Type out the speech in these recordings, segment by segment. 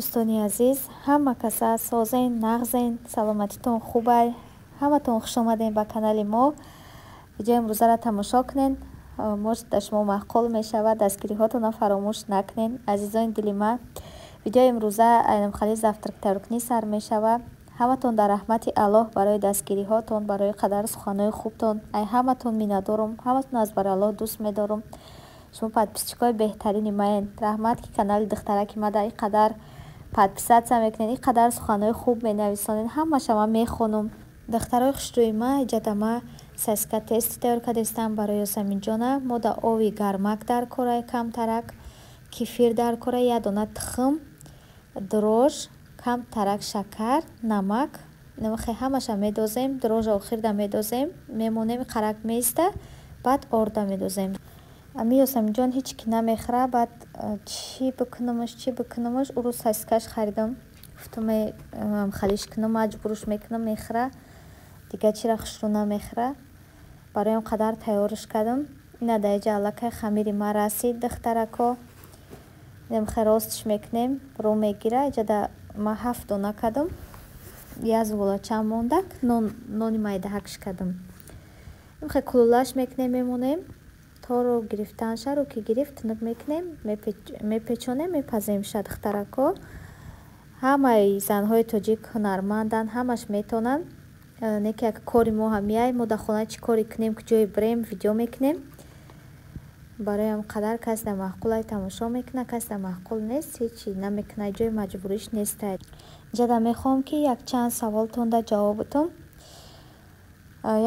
дӯстони азиз, ҳама каса созен, нағзен, саломатитон хубай. Ҳаматон хуш омадем ба канали мо. видеои имрӯзаро тамошо кунен. Может дар шумо маъқул мешавад, дастгириҳотонро фаромӯш накунен. Азизони дили ман, видеои имрӯза айнамхали завтрактарукнӣ сар мешавад. ҳаматон дар раҳмати Аллоҳ барои дастгириҳотон, барои қадар суханои хубтон. Ай ҳаматон миннатдорум, ҳаматон аз барои Аллоҳ дӯст медорум. шумо подписчикои беҳтарини маен. раҳмат ки канали духтараки мада ин қадар подписатсия мекунен, ин қадар суханои хуб менависонен. ҳамаша ман мехонум. духтарои хушрӯи ман, иҷада ман саска тести тайёр кардастам барои Ёсаминҷона. мо дар ови гармак дар кора, камтарак кефир дар кора, як дона тухм, дрож, камтарак шакар, намак. намахе ҳамаша медозем. дрожа охирда медозем, мемонем қарак меиста, баъд орда медозем. ами Ёсаминҷон ҳеч ки намехӯра. баъд чӣ бикунамаш уро саскаш харидам. гуфтам халиш кунам, маҷбурш мекунам мехӯра. дига чира хушрӯ намехӯра. барои он қадар тайёрш кардам. ина дар иҷа аллакай хамири ман расид. духтарако намахе ростш мекунем, ро мегира. иҷада ман 7 дона кардам. як зуволачам мондак, нони майдаҳакш кардам. намахе кулулаш мекунем, мемонем то ро гирифтан ша. ро ки гирифт тунук мекунем, мепечонем, мепазем ша. духтарако ҳамаи занҳои тоҷик ҳунарманданд, ҳамаш метонанд. не ки як кори мо ҳам яй, мо дар хона чӣ коре кунем, куҷое бирем, видео мекунем. барои ҳам қадар кас дар маъқулай тамошо мекунад, кас дар маъқул нест, ҳечи намекунад, ҷои маҷбуриш нестай. иҷада мехоҳам ки як чанд саволтонда ҷавоб битум.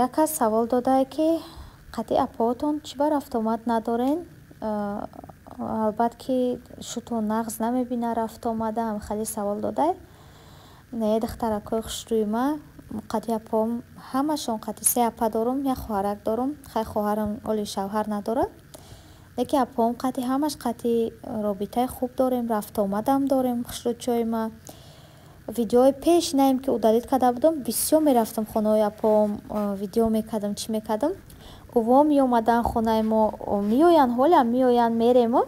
як кас савол додае ки қатъи апаотон чӣ ба рафтомад надорен? албат ки шутон нағз намебина рафтомада, ҳамхали савол додай. не духтаракои хушрӯи ман, қатъи апаом ҳамашон қатъи 3 апа дорум, як хоҳарак дорум. хай хоҳарам оли шавҳар надорад. леки апаом қатъи ҳамаш қатъи робитаи хуб дорем, рафтомадам дорем. хушрӯчои ман видеои пеш наим ки удалит карда будам, бисёр мерафтам хонаи апаом, видео мекардам, чӣ мекардам. ӯво меомадан хонаи мо, меоянд ҳолям меоянд мерему.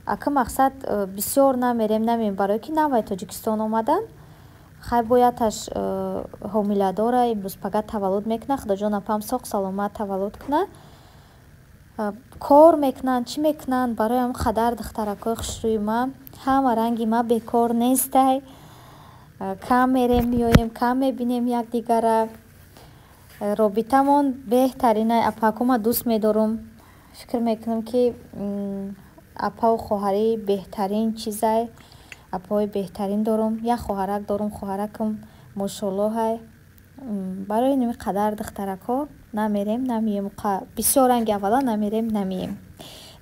ака мақсад бисёр намерем, намеем, барое ки навай Тоҷикистон омадан. хай бояташ ҳомиладора, имрӯз пага таваллуд мекунад. худоҷон апам соғ саломат таваллуд кунад. кор мекунанд, чӣ мекунанд. барои ҳам қадар духтаракои хушрӯи ман, ҳама ранги ман бекор нестай. кам мерем, меоем, кам мебинем якдигара. робитамон беҳтарина. апакума дӯст медорум. фикр мекунам ки апаву хоҳарӣ беҳтарин чизай. апаҳои беҳтарин дорум. як хоҳарак дорум, хоҳаракам мошоллоҳай. барои ними қадар духтаракҳо намерем, намеем. бисёр ранги аввала намерем, намеем.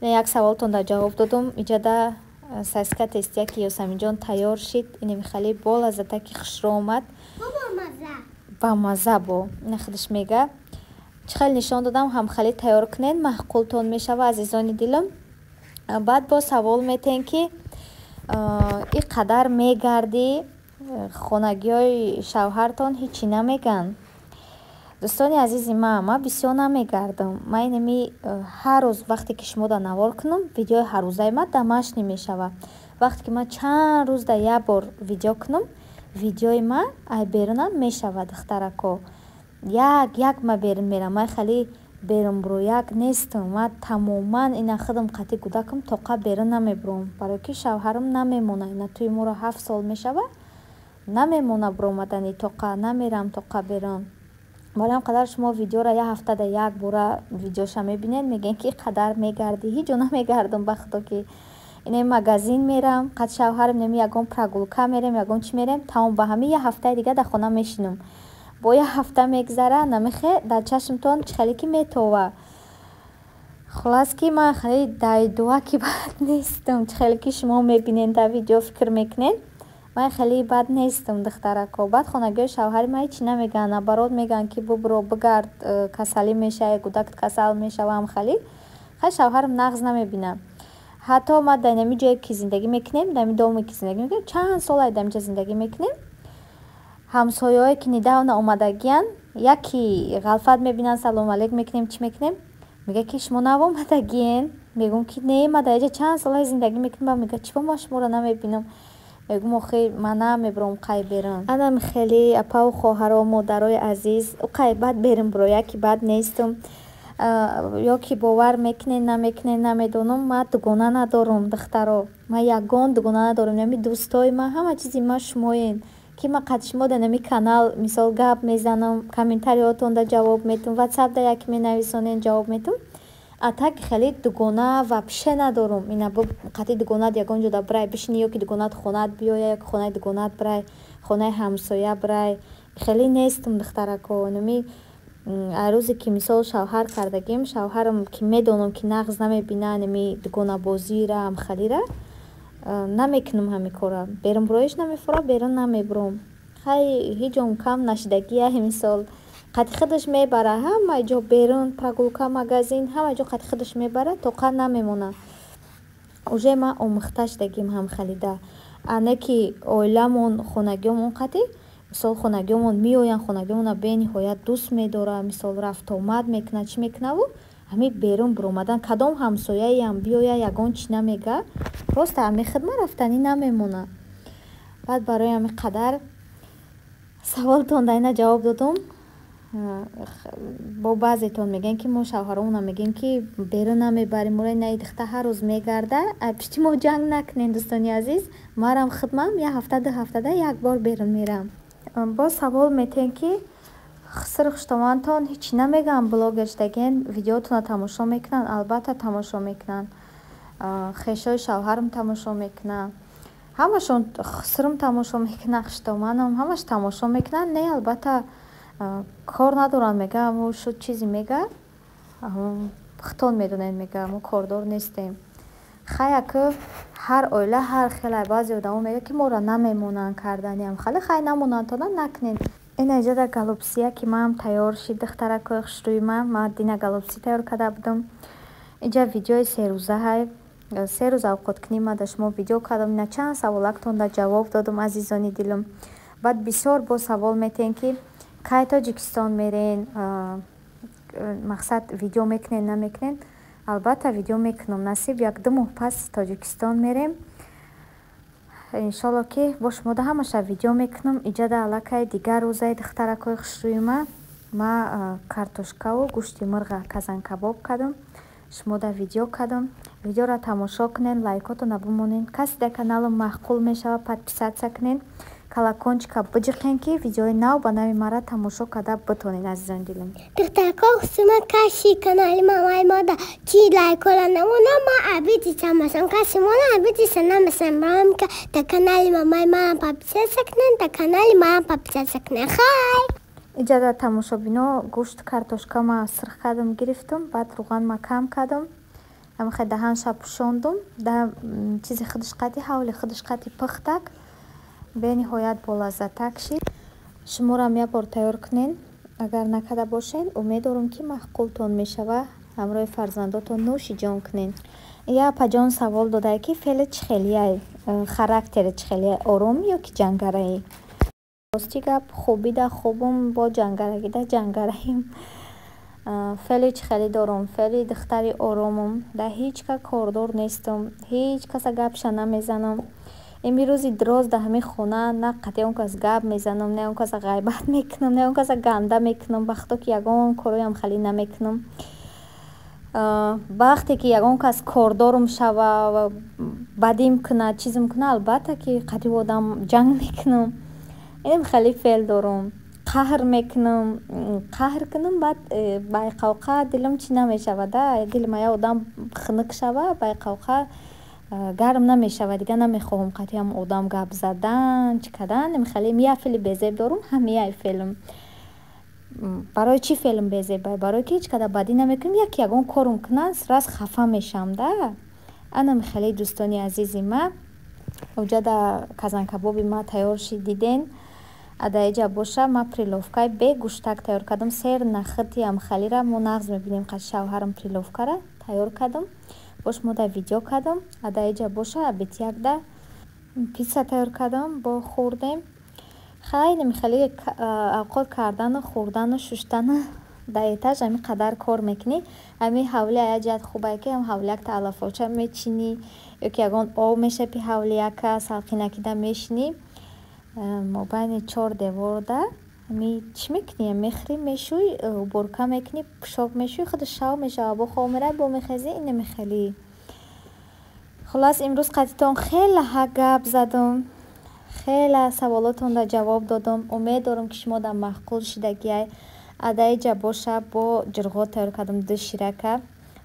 як саволтон дар ҷавоб додум. иҷада саска тестияки Ёсаминҷон тайёр шид. иними хали бол азатаки хушрӯ омад. ба маза бо ина худаш мега. чӣ хел нишон додам, ҳамхали тайёр кунен, маъқултон мешава азизони дилам. баъд бо савол метен ки ин қадар мегарди, хонагиҳои шавҳартон ҳечи намеган? дӯстони азизи ман бисёр намегардам. ман инами ҳар рӯз вақте ки шумода навор кунам, видеои ҳаррӯзаи ман дамашқӣ мешавад. вақте ки ман чанд рӯз дар як бор видео кунам, видеои ман ай берунам мешавад. духтарако як ма берун мерам. ман хали берунбурояк нестам. ман тамоман ина худам қатъи кӯдакам тоқа берун намебурам. барое ки шавҳарам намемона. ина туи моро 7 сол мешава, намемона буромадани тоқа, намерам тоқа берун. барои ҳам қадар шумо видеора як ҳафтада як бора видеоша мебинед, мегӯед ки қадар мегарди. ҳеҷ ҷо намегардам ба худо ки ина магазин мерам, қад шавҳарам неми ягон прогулка мерем, ягон чӣ мерем, тамом ба ҳамин як ҳафтаи дига дар хона мешинам. бо як ҳафта мегзара, намехе дар чашмтон чӣ хеле ки метова. хулас ки ман хеле дайдуа ки бад нестам. чӣ хеле ки шумо мебинед дар видео фикр мекунед, ман хеле бад нестам духтарако. баъд хонагиҳои шавҳари ман ҳечи намегӯянд, наоборот мегӯянд ки бубуро бигард, касалӣ мешавад, кӯдакат касал мешава. ҳамхали хай шавҳарам нағз намебинад. ҳатто ма дар нами ҷое ки зиндагӣ мекунем, дар нами доме ки зиндагӣ мекунем, чанд сола дар инҷа зиндагӣ мекунем, ҳамсояҳое ки недавна омадагиянд, яки ғалфат мебинанд, салом алейк мекунем, чӣ мекунем, мега ки шумо навомадагиен. мегӯм ки не, ма дар инҷа чанд сола зиндагӣ мекунам. мега чӣ ба ма шуморо намебинам. мегум охир ман намебурам қай берам. Анам хеле апау хоҳаро модарои азиз қай баъд берам буро яки баъд нестам ё ки бовар мекунед намекунед намедонам ман дугона надорам духтаро ман ягон дугона надорам нами дӯстои ман ҳама чизи ман шумоен ки ман қад шумо дар нами канал мисол гап мезанам комментариётонда ҷавоб метам ватсапда яке менависонед ҷавоб метам а так хеле дугона вапше надорам ина бо қати дугонат ягон ҷода брай бишини ё ки дугонат хонат биёя ё ки хонаи дугонат брай хонаи ҳамсоя брай хеле нестам духтарако нами рӯзе ки мисол шавҳар кардагим шавҳарам ки медонам ки нағз намебина нами дугонабозира амхалира намекунам ҳами кора берун буроиш намефора берун намебурам хай ҳеҷ ҷом кам нашидагия мисол қати худаш мебара ҳама ҷо берун прогулка магазин ҳама ҷо қати худаш мебара тоқат намемона уже ман омӯхта шудагим ҳамхалида а не ки оиламон хонагиёмон қати мисол хонагиёмон меоянд хонагиёмона бениҳоят дӯст медора мисол рафтуомад мекунад чӣ мекунаву ҳами берун буромадан кадом ҳамсояам биёя ягон чӣ намега просто ҳами хидмат рафтанӣ намемона баъд барои ҳами қадар саволтон дар ина ҷавоб додам бо баъзетон мегӯем ки мо шавҳаромонам мегӯем ки берун намебарем муро ина идихта ҳар рӯз мегарда пишти мо ҷанг накунем дӯстони азиз марам хидмам як ҳафта ду ҳафтада як бор берун мерам бо савол метен ки хиср хуштовандтон ҳеҷ намегӯям блогер шудаген видеотонро тамошо мекунанд албатта тамошо мекунанд хешои шавҳарам тамошо мекунанд ҳамашон хисрам тамошо мекунанд хуштовандам ҳамаш тамошо мекунанд не албатта кор надоранд мегӯям ӯ шуд чизе мега худтон медонед мега мо кордор нестем хая ки ҳар оила ҳар хелай баъзе одамо мегӯянд ки моро намемонанд кардани амхалӣ хай намонандтона накунед ина иҷода галопсия ки ман тайёр шид духтаракои хушрӯи ман дина галопси тайёр карда будам иҷа видеои серӯза ҳай 3 рӯз авқоткунӣ ман да шумо видео кардам ина чанд саволактонда ҷавоб додам азизони дилам баъд бисёр бо савол метен ки кай тоҷикистон мерен мақсад видео мекунед намекунед албатта видео мекунам насиб 1-2 моҳ пас тоҷикистон мерем иншолло ки бо шумода ҳамаша видео мекунам иҷада аллакай дигар рӯзаи духтаракои хушрӯи ман картошкаву гӯшти мирға казанкабоб кардам шумода видео кардам видеоро тамошо кунед лайкотона бимонед касе дар каналам маҳқул мешава подписатсия кунед колокольчика биҷиқен ки видеои нав ба нави мара тамошо карда битонед азизони дилам духтарко хусума каши канали мамаи мода чи лайкола намона ма абиди чамасам каси мона абиди санамасам рамка та канали мамаи мара подписатсия кунед та канали мара подписатсия кунед хай иҷада тамошобино гӯшт картошкама сирх кардам гирифтам баъд руғанма кам кардам ҳамахе даҳанша пӯшондум да чизи худаш қати ҳавли худаш қати пухтак бениҳоят болаззатак шид шуморам як бор тайёр кунед агар накарда бошед умед дорам ки маҳқултон мешава ҳамроҳи фарзандотон нӯши ҷон кунед я апаҷон савол додае ки феъли чӣ хелияй характери чӣ хелияй ором ё ки ҷангараӣ рости гап хуби да хубам бо ҷангарагӣ да ҷангараим феъли чӣ хелӣ дорам феъли духтари оромам да ҳеҷ ка кордор нестам ҳеҷ каса гапша намезанам ими рӯзи дроз дар ҳамин хона на қати он кас гап мезанам не он каса ғайбат мекунам не он каса ганда мекунам ба худо ки ягон корои амхалӣ намекунам вақте ки ягон кас кордорам шава бадим кунад чизм кунад албатта ки қати одам ҷанг мекунам инам хеле феъл дорам қаҳр мекунам қаҳр кунам баъд байқавқа дилам чӣ намешавада дили мая одам хунук шава байқавқа гарм намешава дига намехоҳам қатъиам одам гап задан чӣ кардан намехалем я феъли безеб дорам ҳамияй феълм барои чӣ феълм безеб барое ки ҳеҷ када бадӣ намекунам яки ягон корум кунанд сраз хафа мешавам да анам хеле дӯстони азизи ма уҷада казанкабоби ма тайёр шид диден адаиҷа боша ма приловкаи бе гӯштак тайёр кардам сер нахити амхалира мо нағз мебинем қад шавҳарам приловкара тайёр кардам бош мода видео кардам адаиҷа боша абитякда пицца тайёр кардам бо хӯрдем хай намехали авқот кардану хӯрдану шуштану дар этаж ҳамин қадар кор мекунӣ. ҳамин ҳавлия як ҷиҳат хубае ки ҳам ҳавлияк таълафоча мечинӣ ё ки ягон об мешапи ҳавлияка салқинакида мешинӣ мобайни чор деворда ҳамин чӣ мекунӣ мехӯрӣ мешӯй уборка мекунӣ пӯшок мешӯй худ шав мешава бо хоб меравӣ бо мехезӣ ин намехелӣ. хулос имрӯз қадитон хеле ҳа гап задум, хеле саволотонро ҷавоб додум. умед дорам ки шумо дар маъқул шудагиай адаиҷа боша бо ҷурғод тайёр кардам 2 ширака.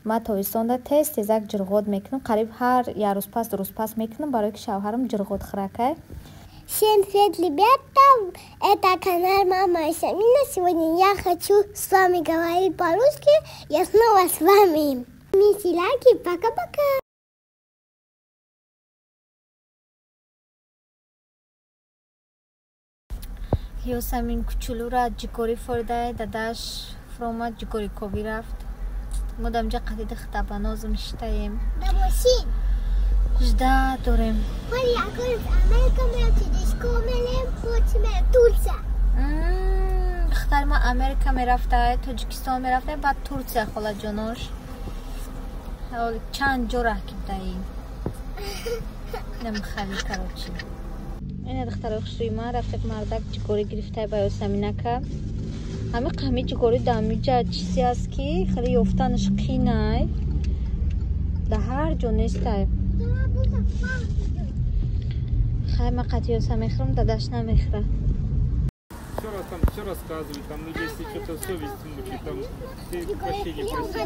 ман тобистонда тез тезак ҷурғод мекунам, қариб ҳар як рӯз пас мекунам барое ки шавҳарам ҷурғод хӯракай. Всем привет, ребята! Это канал Мама Самина. Сегодня я хочу с вами говорить по-русски. Я снова с вами. Мисси лайки, пока-пока! ҳиёсамин кучулура ҷикори форидай дадаш фуромад ҷикори коби рафт. мо дамҷа қадида хитабанозм штаем жда дорем. хитари ма Америка мерафтай, Тоҷикистон мерафтай, баъд Турсия холаҷонош. чанд ҷо раҳ кидаем. намхали карочи. ина духтарои хушрӯи ман рафиқ мардак ҷикори гирифтай ба Ёсаминака. ҳамин қами ҷикори дамиҷа чизе аст ки хеле ёфтанаш қинай. дар ҳар ҷо нестай. хай ман қати Ёса мехӯрам, дадаш намехӯра. Все рассказывай, там, ну, если что-то совесть мучает, там, ты прощения проси.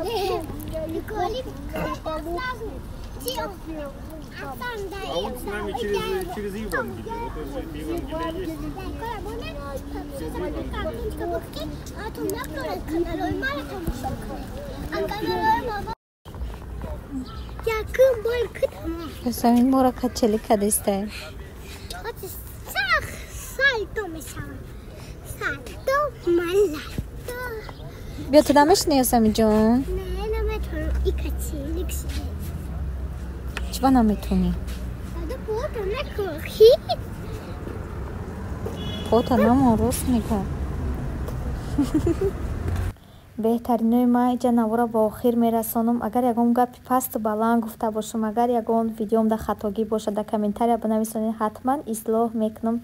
А он с нами через Евангелие, вот уже Евангелие есть. Через Евангелие. Ёсамин моро качели кадистай. бё ту намешини Ёсамин ҷон? чиба наметуни? пота намо рост мегӯ. беҳтаринои ман иҷа навора ба охир мерасонам. агар ягон гапи пасту баланд гуфта бошам, агар ягон видеом дар хатогӣ бошад, дар комментария бинависонед, ҳатман ислоҳ мекунам.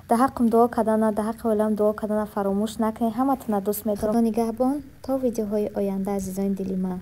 дар ҳаққам дуо кардана, дар ҳаққи оилам дуо кардана фаромӯш накунед. ҳаматонро дӯст медорам. худо нигаҳбон. то видеоҳои оянда азизони дили ман.